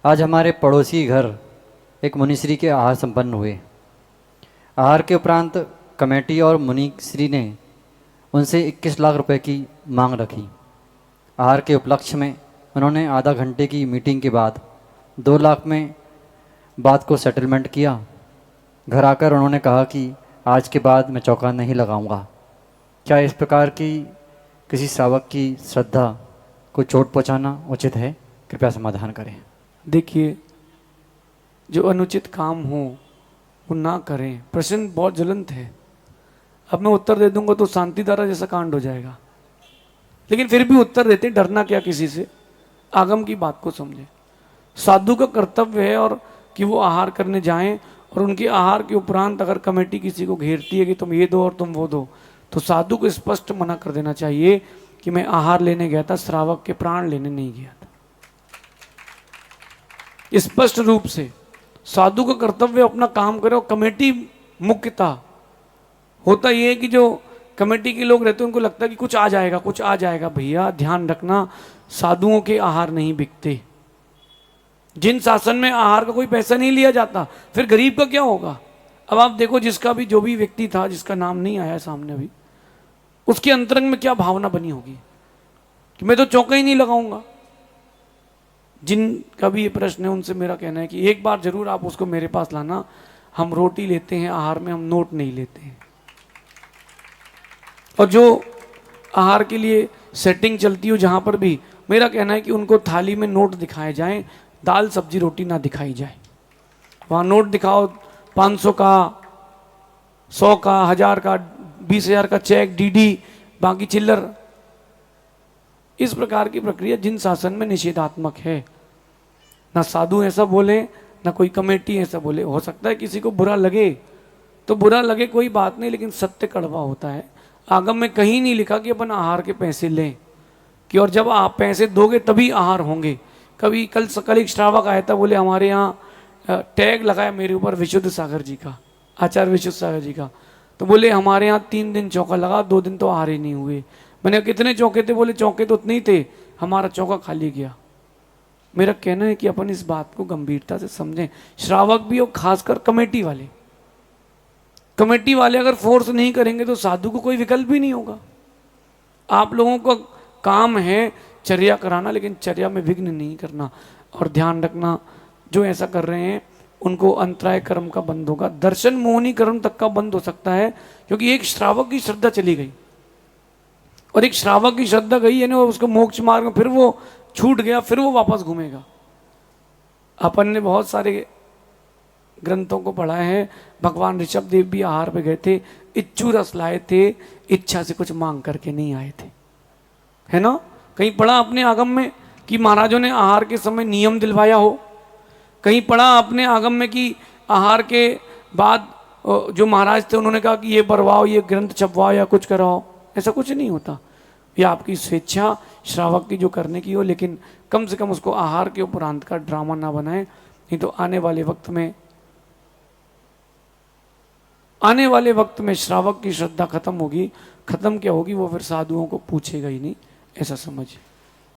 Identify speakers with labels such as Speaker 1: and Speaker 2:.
Speaker 1: आज हमारे पड़ोसी घर एक मुनिश्री के आहार संपन्न हुए। आहार के उपरांत कमेटी और मुनिश्री ने उनसे 21 लाख रुपए की मांग रखी। आहार के उपलक्ष्य में उन्होंने आधा घंटे की मीटिंग के बाद 2 लाख में बात को सेटलमेंट किया। घर आकर उन्होंने कहा कि आज के बाद मैं चौका नहीं लगाऊंगा। क्या इस प्रकार की किसी श्रावक की श्रद्धा को चोट पहुंचाना उचित है? कृपया समाधान करें।
Speaker 2: देखिए, जो अनुचित काम हो वो ना करें। प्रश्न बहुत ज्वलंत है। अब मैं उत्तर दे दूंगा तो शांतिधारा जैसा कांड हो जाएगा, लेकिन फिर भी उत्तर देते, डरना क्या किसी से। आगम की बात को समझे। साधु का कर्तव्य है और कि वो आहार करने जाएं, और उनके आहार के उपरांत अगर कमेटी किसी को घेरती है कि तुम ये दो और तुम वो दो, तो साधु को स्पष्ट मना कर देना चाहिए कि मैं आहार लेने गया था, श्रावक के प्राण लेने नहीं गया था। स्पष्ट रूप से साधु का कर्तव्य अपना काम करे। और कमेटी मुख्यतः होता यह है कि जो कमेटी के लोग रहते हैं उनको लगता है कि कुछ आ जाएगा, कुछ आ जाएगा। भैया ध्यान रखना, साधुओं के आहार नहीं बिकते। जिन शासन में आहार का कोई पैसा नहीं लिया जाता, फिर गरीब का क्या होगा? अब आप देखो, जिसका भी जो भी व्यक्ति था, जिसका नाम नहीं आया सामने अभी, उसके अंतरंग में क्या भावना बनी होगी कि मैं तो चौका ही नहीं लगाऊंगा। जिनका भी ये प्रश्न है उनसे मेरा कहना है कि एक बार जरूर आप उसको मेरे पास लाना। हम रोटी लेते हैं आहार में, हम नोट नहीं लेते हैं। और जो आहार के लिए सेटिंग चलती हो जहां पर भी, मेरा कहना है कि उनको थाली में नोट दिखाए जाएं, दाल सब्जी रोटी ना दिखाई जाए। वहां नोट दिखाओ, 500 का, 100 का, 1000 का, 20,000 का चेक, डीडी, बाकी चिल्लर। इस प्रकार की प्रक्रिया जिन शासन में निषेधात्मक है। ना साधु ऐसा बोले, ना कोई कमेटी ऐसा बोले। हो सकता है किसी को बुरा लगे तो बुरा लगे, कोई बात नहीं, लेकिन सत्य कड़वा होता है। आगम में कहीं नहीं लिखा कि अपन आहार के पैसे लें, कि और जब आप पैसे दोगे तभी आहार होंगे। कभी कल एक श्रावक आया था, बोले हमारे यहाँ टैग लगाया मेरे ऊपर विशुद्ध सागर जी का, आचार्य विशुद्ध सागर जी का। तो बोले हमारे यहाँ 3 दिन चौका लगा, 2 दिन तो आहार ही नहीं हुए। मैंने कितने चौके थे? बोले चौके तो उतने ही थे, हमारा चौका खाली गया। मेरा कहना है कि अपन इस बात को गंभीरता से समझें। श्रावक भी और खासकर कमेटी वाले अगर फोर्स नहीं करेंगे तो साधु को कोई विकल्प ही नहीं होगा। आप लोगों का काम है चर्या कराना, लेकिन चर्या में विघ्न नहीं करना। और ध्यान रखना, जो ऐसा कर रहे हैं उनको अंतराय कर्म का बंद होगा, दर्शन मोहनी कर्म तक का बंद हो सकता है। क्योंकि एक श्रावक की श्रद्धा चली गई, और एक श्रावक की श्रद्धा गई है ना, उसको मोक्ष मार्ग में फिर वो छूट गया, फिर वो वापस घूमेगा। अपन ने बहुत सारे ग्रंथों को पढ़ा है। भगवान ऋषभ देव भी आहार पे गए थे, इच्छु रस लाए थे, इच्छा से कुछ मांग करके नहीं आए थे, है ना? कहीं पढ़ा अपने आगम में कि महाराजों ने आहार के समय नियम दिलवाया हो? कहीं पढ़ा अपने आगम में कि आहार के बाद जो महाराज थे उन्होंने कहा कि ये बरवाओ, ये ग्रंथ छपवाओ या कुछ कराओ? ऐसा कुछ नहीं होता। ये आपकी स्वेच्छा श्रावक की जो करने की हो, लेकिन कम से कम उसको आहार के उपरांत का ड्रामा ना बनाए। नहीं तो आने वाले वक्त में श्रावक की श्रद्धा खत्म होगी। खत्म क्या होगी वो फिर साधुओं को पूछेगा ही नहीं, ऐसा समझिए।